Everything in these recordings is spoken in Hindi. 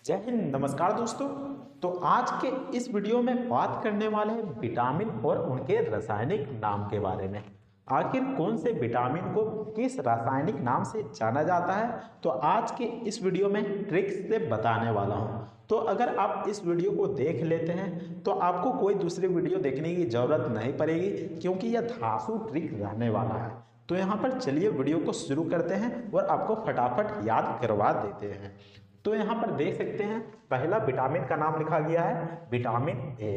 जय हिंद। नमस्कार दोस्तों। तो आज के इस वीडियो में बात करने वाले हैं विटामिन और उनके रासायनिक नाम के बारे में। आखिर कौन से विटामिन को किस रासायनिक नाम से जाना जाता है, तो आज के इस वीडियो में ट्रिक्स से बताने वाला हूं। तो अगर आप इस वीडियो को देख लेते हैं तो आपको कोई दूसरी वीडियो देखने की ज़रूरत नहीं पड़ेगी, क्योंकि यह धांसू ट्रिक रहने वाला है। तो यहाँ पर चलिए वीडियो को शुरू करते हैं और आपको फटाफट याद करवा देते हैं। तो यहाँ पर देख सकते हैं पहला विटामिन का नाम लिखा गया है विटामिन ए।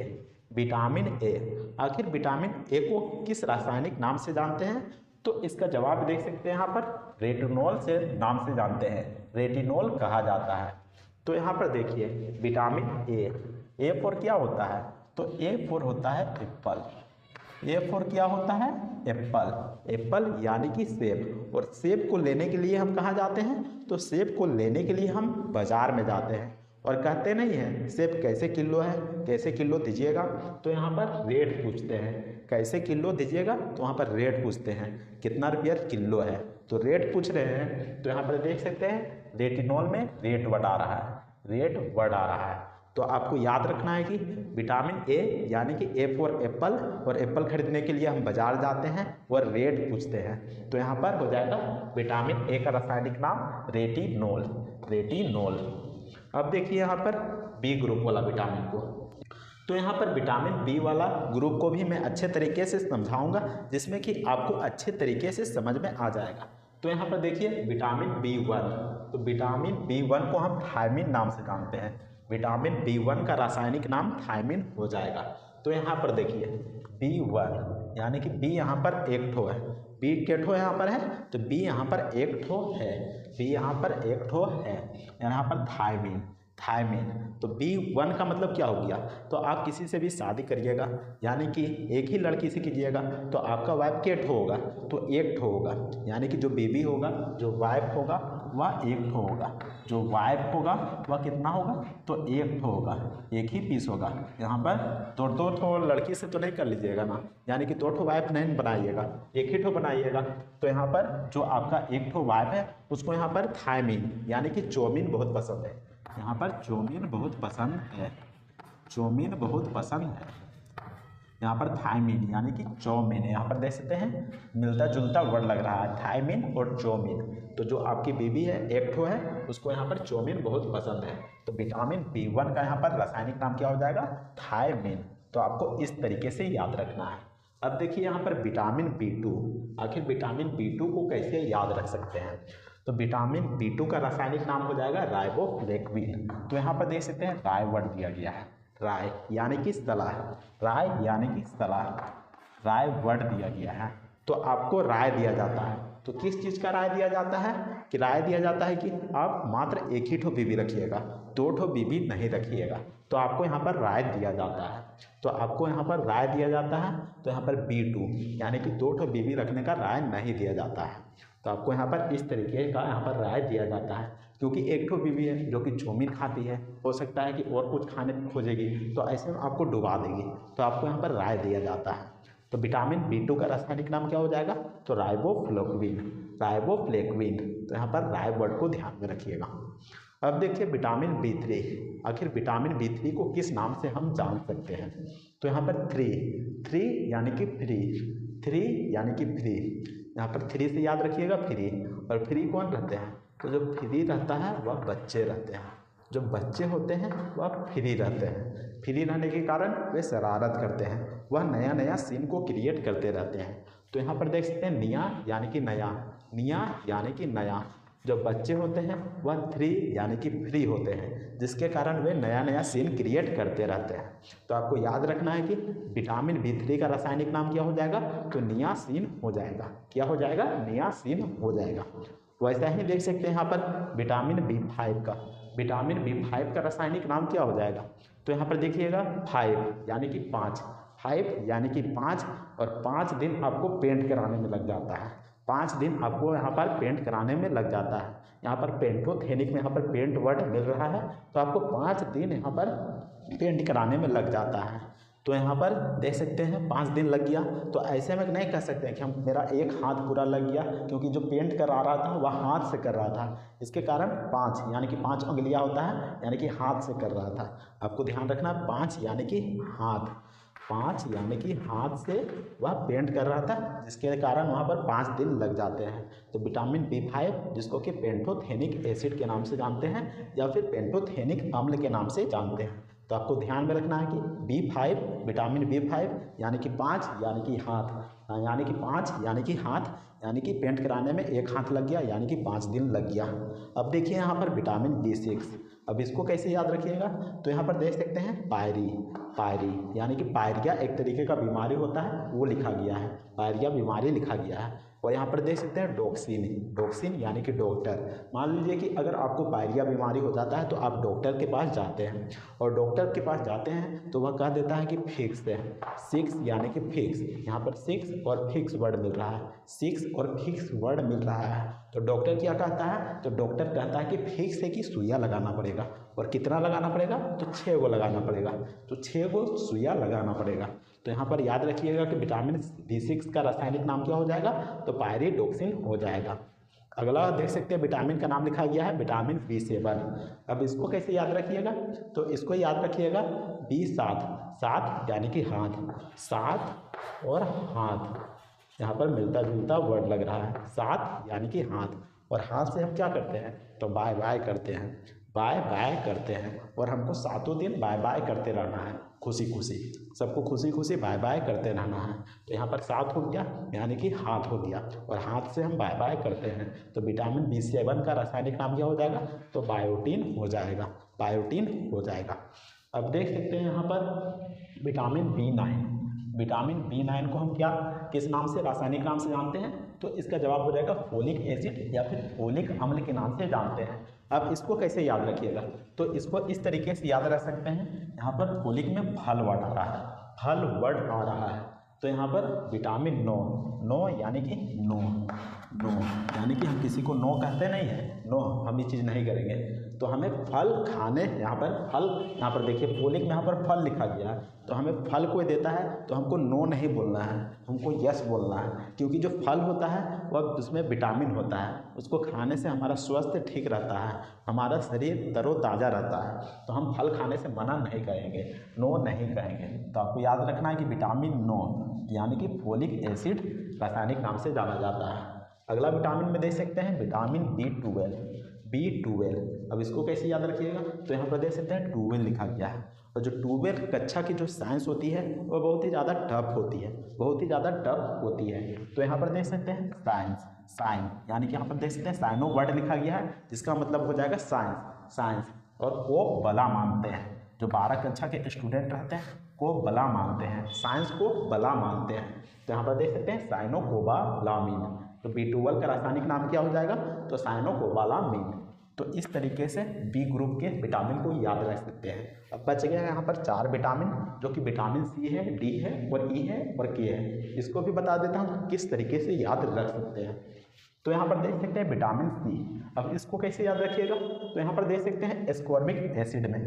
विटामिन ए, आखिर विटामिन ए को किस रासायनिक नाम से जानते हैं, तो इसका जवाब देख सकते हैं यहाँ पर रेटिनॉल से नाम से जानते हैं। रेटिनॉल कहा जाता है। तो यहाँ पर देखिए विटामिन ए फॉर क्या होता है, तो ए फॉर होता है एप्पल। ए फॉर क्या होता है, एप्पल। एप्पल यानी कि सेब। और सेब को लेने के लिए हम कहाँ जाते हैं, तो सेब को लेने के लिए हम बाजार में जाते हैं और कहते नहीं हैं सेब कैसे किलो है, कैसे किलो दीजिएगा, तो यहाँ पर रेट पूछते हैं। कैसे किलो दीजिएगा, तो वहाँ पर रेट पूछते हैं कितना रुपया किलो है, तो रेट पूछ रहे हैं। तो यहाँ पर देख सकते हैं रेटिनॉल में रेट बढ़ आ रहा है, रेट बढ़ आ रहा है। तो आपको याद रखना है कि विटामिन ए यानी कि ए फॉर एप्पल, और एप्पल खरीदने के लिए हम बाजार जाते हैं और रेट पूछते हैं। तो यहाँ पर हो जाएगा विटामिन ए का रासायनिक नाम रेटिनॉल। रेटिनॉल। अब देखिए यहाँ पर बी ग्रुप वाला विटामिन को, तो यहाँ पर विटामिन बी वाला ग्रुप को भी मैं अच्छे तरीके से समझाऊंगा, जिसमें कि आपको अच्छे तरीके से समझ में आ जाएगा। तो यहाँ पर देखिए विटामिन B1, तो विटामिन B1 को हम थायमिन नाम से जानते हैं। विटामिन B1 का रासायनिक नाम थायमिन हो जाएगा। तो यहाँ पर देखिए B1 यानी कि B यहाँ पर एक ठो है, B के ठो यहाँ पर है, तो B यहाँ पर एक ठो है, B यहाँ पर एक ठो है, यहाँ पर थायमिन। थायमिन तो B1 का मतलब क्या हो गया, तो आप किसी से भी शादी करिएगा, यानी कि एक ही लड़की से कीजिएगा, तो आपका वाइफ के ठो होगा, तो एक ठो होगा, यानी कि जो बीबी होगा, जो वाइफ होगा वह एक ठो होगा, जो वाइफ होगा वह कितना होगा, तो एक ठो होगा, एक ही पीस होगा। यहाँ पर दो ठो लड़की से तो नहीं कर लीजिएगा ना, यानी कि दो ठो वाइफ नहीं बनाइएगा, एक ही ठो बनाइएगा। तो यहाँ पर जो आपका एक ठो वाइफ है उसको यहाँ पर थायमिन यानी कि चौमिन बहुत पसंद है, यहाँ पर चौमिन बहुत पसंद है, चौमिन बहुत पसंद है। यहाँ पर थायमिन यानी कि चौमिन, यहाँ पर देख सकते हैं मिलता जुलता वर्ड लग रहा है, थायमिन और चौमिन। तो जो आपकी बीबी है एक ठो है, उसको यहाँ पर चौमिन बहुत पसंद है। तो विटामिन B1 का यहाँ पर रासायनिक नाम क्या हो जाएगा, थायमिन। तो आपको इस तरीके से याद रखना है। अब देखिए यहाँ पर विटामिन B2, आखिर विटामिन B2 को कैसे याद रख सकते हैं, तो विटामिन B2 का रासायनिक नाम हो जाएगा राइबोफ्लेविन। तो यहाँ पर देख सकते हैं राय वर्ड दिया गया है, राय यानी कि सलाह, राय यानी कि सलाह, राय वर्ड दिया गया है। तो आपको राय दिया जाता है, तो किस चीज़ का राय दिया जाता है, कि राय दिया जाता है कि आप मात्र एक ही ठो बीबी रखिएगा, दो ठो बीबी नहीं रखिएगा। तो आपको यहाँ पर राय दिया जाता है, तो आपको यहाँ पर राय दिया जाता है। तो यहाँ पर B2 यानी कि दो ठो बीबी रखने का राय नहीं दिया जाता है। तो आपको यहाँ पर इस तरीके का यहाँ पर राय दिया जाता है, क्योंकि एक ठो बीवी है जो कि चौमिन खाती है, हो सकता है कि और कुछ खाने खोजेगी, तो ऐसे में आपको डुबा देगी, तो आपको यहाँ पर राय दिया जाता है। तो विटामिन B2 का रासायनिक नाम क्या हो जाएगा, तो राइबोफ्लेविन। राइबोफ्लेविन। तो यहाँ पर राय वर्ड को ध्यान में रखिएगा। अब देखिए विटामिन B3, आखिर विटामिन B3 को किस नाम से हम जान सकते हैं, तो यहाँ पर थ्री यानी कि फ्री, थ्री यानी कि फ्री, यहाँ पर थ्री से याद रखिएगा फ्री। और फ्री कौन रहते हैं, तो जो फ्री रहता है वह बच्चे रहते हैं, जो बच्चे होते हैं वह फ्री रहते हैं। फ्री रहने के कारण वे शरारत करते हैं, वह नया नया सीन को क्रिएट करते रहते हैं। तो यहाँ पर देख सकते हैं निया यानी कि नया, निया यानी कि नया, जो बच्चे होते हैं वह थ्री यानी कि फ्री होते हैं, जिसके कारण वे नया नया सीन क्रिएट करते रहते हैं। तो आपको याद रखना है कि विटामिन B3 का रासायनिक नाम क्या हो जाएगा, तो नियासिन हो जाएगा। क्या हो जाएगा, नियासिन हो जाएगा। वैसा ही देख सकते हैं यहाँ पर विटामिन B5 का, विटामिन B5 का रासायनिक नाम क्या हो जाएगा, तो यहाँ पर देखिएगा 5 यानी कि 5, 5 यानी कि 5, और 5 दिन आपको पेंट कराने में लग जाता है, 5 दिन आपको यहाँ पर पेंट कराने में लग जाता है। यहाँ पर पेंटोथेनिक में यहाँ पर पेंट वर्ड मिल रहा है, तो आपको 5 दिन यहाँ पर पेंट कराने में लग जाता है। तो यहाँ पर देख सकते हैं 5 दिन लग गया। तो ऐसे में नहीं कह सकते हैं कि हम मेरा एक हाथ पूरा लग गया, क्योंकि जो पेंट करा रहा था वह हाथ से कर रहा था, इसके कारण 5 यानी कि 5 उंगलियाँ होता है, यानी कि हाथ से कर रहा था। आपको ध्यान रखना है 5 यानी कि हाथ, 5 यानी कि हाथ से वह पेंट कर रहा था, जिसके कारण वहाँ पर 5 दिन लग जाते हैं। तो विटामिन B5 जिसको कि पेंटोथेनिक एसिड के नाम से जानते हैं या फिर पेंटोथेनिक अम्ल के नाम से जानते हैं। तो आपको ध्यान में रखना है कि B5 विटामिन B5 यानी कि 5 यानी कि हाथ, यानी कि 5 यानी कि हाथ, यानी कि पेंट कराने में एक हाथ लग गया, यानी कि 5 दिन लग गया। अब देखिए यहाँ पर विटामिन B6, अब इसको कैसे याद रखिएगा, तो यहाँ पर देख सकते हैं पायरी यानी कि पायरिया एक तरीके का बीमारी होता है वो लिखा गया है, पायरिया बीमारी लिखा गया है। और यहाँ पर देख सकते हैं डॉक्सिन यानी कि डॉक्टर। मान लीजिए कि अगर आपको पायरिया बीमारी हो जाता है तो आप डॉक्टर के पास जाते हैं, और डॉक्टर के पास जाते हैं तो वह कह देता है कि फिक्स है, 6 यानी कि फिक्स, यहाँ पर 6 और फिक्स वर्ड मिल रहा है, 6 और फिक्स वर्ड मिल रहा है। तो डॉक्टर क्या कहता है, तो डॉक्टर कहता है कि फिक्स है कि सुइया लगाना पड़ेगा, और कितना लगाना पड़ेगा, तो 6 गो लगाना पड़ेगा, तो 6 गो सुइया लगाना पड़ेगा। तो यहाँ पर याद रखिएगा कि विटामिन B6 का रासायनिक नाम क्या हो जाएगा, तो पायरिडॉक्सिन हो जाएगा। अगला देख सकते हैं विटामिन का नाम लिखा गया है विटामिन B7। अब इसको कैसे याद रखिएगा, तो इसको याद रखिएगा B7, 7 यानी कि हाथ, 7 और हाथ, यहाँ पर मिलता जुलता वर्ड लग रहा है, 7 यानी कि हाथ, और हाथ से हम क्या करते हैं, तो बाय बाय करते हैं, बाय बाय करते हैं, और हमको 7 दिन बाय बाय करते रहना है, खुशी खुशी, सबको खुशी खुशी बाय बाय करते रहना है। तो यहाँ पर 7 हो गया यानी कि हाथ हो गया, और हाथ से हम बाय बाय करते हैं। तो विटामिन B7 का रासायनिक नाम क्या हो जाएगा, तो बायोटीन हो जाएगा, बायोटीन हो जाएगा। अब देख सकते हैं यहाँ पर विटामिन B9 को हम क्या किस नाम से रासायनिक नाम से जानते हैं, तो इसका जवाब हो जाएगा फोलिक एसिड या फिर फोलिक अम्ल के नाम से जानते हैं। अब इसको कैसे याद रखिएगा, तो इसको इस तरीके से याद रख सकते हैं, यहाँ पर फोलिक में फल वर्ड आ रहा है, फल वर्ड आ रहा है, तो यहाँ पर विटामिन नो यानी कि नो यानी कि हम किसी को नो कहते नहीं है, नो हम ये चीज़ नहीं करेंगे। तो हमें फल खाने, यहाँ पर फल, यहाँ पर देखिए फोलिक में यहाँ पर फल लिखा गया है, तो हमें फल कोई देता है तो हमको नो नहीं बोलना है, हमको यस बोलना है, क्योंकि जो फल होता है वह उसमें विटामिन होता है, उसको खाने से हमारा स्वास्थ्य ठीक रहता है, हमारा शरीर तरोताज़ा रहता है। तो हम फल खाने से मना नहीं करेंगे, नो नहीं कहेंगे। तो आपको याद रखना है कि विटामिन नो यानी कि फोलिक एसिड रासायनिक नाम से जाना जाता है। अगला विटामिन में देख सकते हैं विटामिन B12। अब इसको कैसे याद रखिएगा, तो यहाँ पर देख सकते हैं 12 लिखा गया है, और जो 12 कक्षा की जो साइंस होती है वह बहुत ही ज़्यादा टफ होती है, बहुत ही ज़्यादा टफ होती है। तो यहाँ पर देख सकते हैं साइन यानी कि यहाँ पर देख सकते हैं साइनो वर्ड लिखा गया है, जिसका मतलब हो जाएगा साइंस, और को बला मानते हैं, जो 12 कक्षा के स्टूडेंट रहते हैं को बला मानते हैं, साइंस को बला मानते हैं। तो यहाँ पर देख सकते हैं साइनोकोबालामीन, तो B12 का रासायनिक नाम क्या हो जाएगा, तो साइनोकोबालामीन। तो इस तरीके से B ग्रुप के विटामिन को याद रख सकते हैं। अब बच गया है यहाँ पर 4 विटामिन, जो कि विटामिन C है, D है और E है और K है। इसको भी बता देता हूँ किस तरीके से याद रख सकते हैं। तो यहाँ पर देख सकते हैं विटामिन C। अब इसको कैसे याद रखिएगा, तो यहाँ पर देख सकते हैं एस्कॉर्बिक एसिड में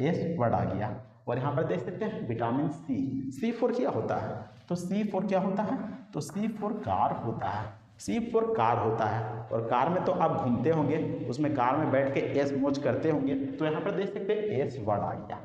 एस वर्ड आ गया, और यहाँ पर देख सकते हैं विटामिन C4 क्या होता है, तो C4 क्या होता है, तो C4 कार होता है, C4 कार होता है। और कार में तो आप घूमते होंगे, उसमें कार में बैठ के एस मौज करते होंगे, तो यहाँ पर देख सकते हैं एस वर्ड आ गया,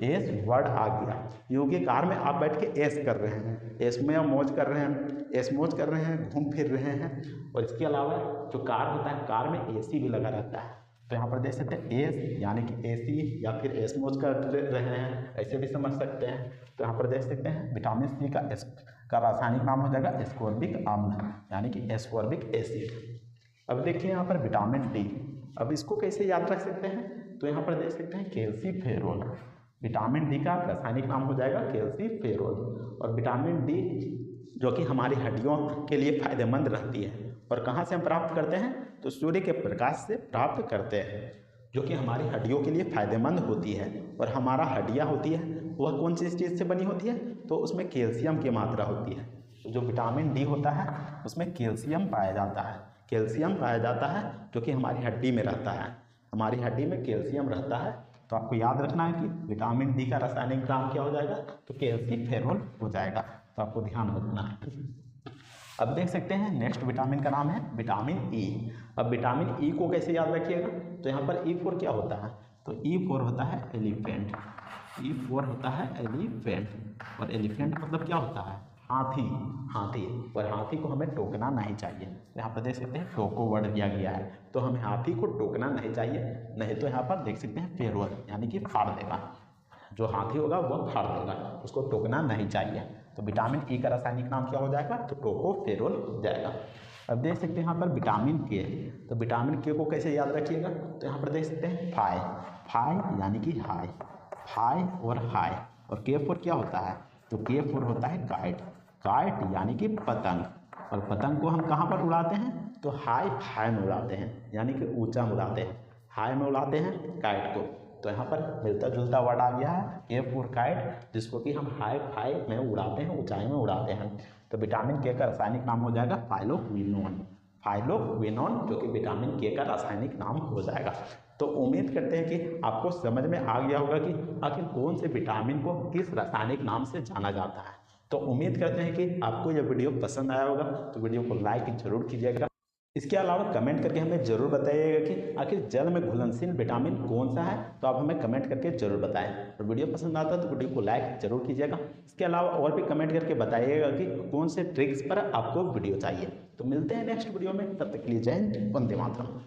एस वर्ड आ गया, क्योंकि कार में आप बैठ के एस कर रहे हैं, एस में आप मौज कर रहे हैं, एस मौज कर रहे हैं, घूम फिर रहे हैं। और इसके अलावा जो कार होता है, कार में एसी भी लगा रहता है, तो यहाँ पर देख सकते हैं एस यानी कि एसी या फिर एस मौज कर रहे हैं, ऐसे भी समझ सकते हैं। तो यहाँ पर देख सकते हैं विटामिन C का रासायनिक नाम हो जाएगा एस्कॉर्बिक अम्ल यानी कि एस्कॉर्बिक एसिड। अब देखिए यहाँ पर विटामिन D, अब इसको कैसे याद रख सकते हैं, तो यहाँ पर देख सकते हैं कैल्सीफेरोल, विटामिन D का रासायनिक नाम हो जाएगा कैल्सीफेरोल। और विटामिन D जो कि हमारी हड्डियों के लिए फायदेमंद रहती है, और कहाँ से हम प्राप्त करते हैं, तो सूर्य के प्रकाश से प्राप्त करते हैं, जो कि हमारी हड्डियों के लिए फायदेमंद होती है। और हमारा हड्डियाँ होती है वह कौन सी चीज़ से बनी होती है, तो उसमें कैल्शियम की मात्रा होती है। तो जो विटामिन D होता है उसमें कैल्शियम पाया जाता है, कैल्शियम पाया जाता है जो कि हमारी हड्डी में रहता है, हमारी हड्डी में कैल्शियम रहता है। तो आपको याद रखना है कि विटामिन डी का रासायनिक नाम क्या हो जाएगा, तो कैल्सीफेरॉल हो जाएगा। तो आपको ध्यान रखना है। अब देख सकते हैं नेक्स्ट विटामिन का नाम है विटामिन ई। अब विटामिन ई को कैसे याद रखिएगा, तो यहाँ पर ई फोर क्या होता है, तो ई फोर होता है एलिफेंट। ई फोर होता है एलिफेंट, और एलिफेंट मतलब क्या होता है, हाथी। हाथी, और हाथी को हमें टोकना नहीं चाहिए। तो यहाँ पर देख सकते हैं टोको वर्ड दिया गया है, तो हमें हाथी को टोकना नहीं चाहिए, नहीं तो यहाँ पर देख सकते हैं फेरोल यानी कि फाड़ देगा। जो हाथी होगा वह फाड़ देगा, उसको टोकना नहीं चाहिए। तो विटामिन ई का रासायनिक नाम क्या हो जाएगा, तो टोकोफेरोल हो जाएगा। अब देख सकते हैं यहाँ पर विटामिन के। तो विटामिन के को कैसे याद रखिएगा, तो यहाँ पर देख सकते हैं फाई। फाई यानी कि हाई, फाई और हाई। और के फोर क्या होता है, तो के फोर होता है काइट। काइट यानी कि पतंग, और पतंग को हम कहाँ पर उड़ाते हैं, तो हाई फाई में उड़ाते हैं, यानी कि ऊंचा में उड़ाते हैं, हाई में उड़ाते हैं काइट को। तो यहाँ पर मिलता जुलता वर्ड आ गया है के फोर काइट, जिसको कि हम हाई फाई में उड़ाते हैं, ऊंचाई में उड़ाते हैं। तो विटामिन के का रासायनिक नाम हो जाएगा फाइलोक्विनोन। फाइलोक्विनोन जो कि विटामिन के का रासायनिक नाम हो जाएगा। तो उम्मीद करते हैं कि आपको समझ में आ गया होगा कि आखिर कौन से विटामिन को किस रासायनिक नाम से जाना जाता है। तो उम्मीद करते हैं कि आपको यह वीडियो पसंद आया होगा, तो वीडियो को लाइक जरूर कीजिएगा। इसके अलावा कमेंट करके हमें ज़रूर बताइएगा कि आखिर जल में घुलनशील विटामिन कौन सा है, तो आप हमें कमेंट करके ज़रूर बताएं। और वीडियो पसंद आता है तो वीडियो को लाइक जरूर कीजिएगा। इसके अलावा और भी कमेंट करके बताइएगा कि कौन से ट्रिक्स पर आपको वीडियो चाहिए। तो मिलते हैं नेक्स्ट वीडियो में, तब तक के लिए जय हिंद, वंदे मातरम।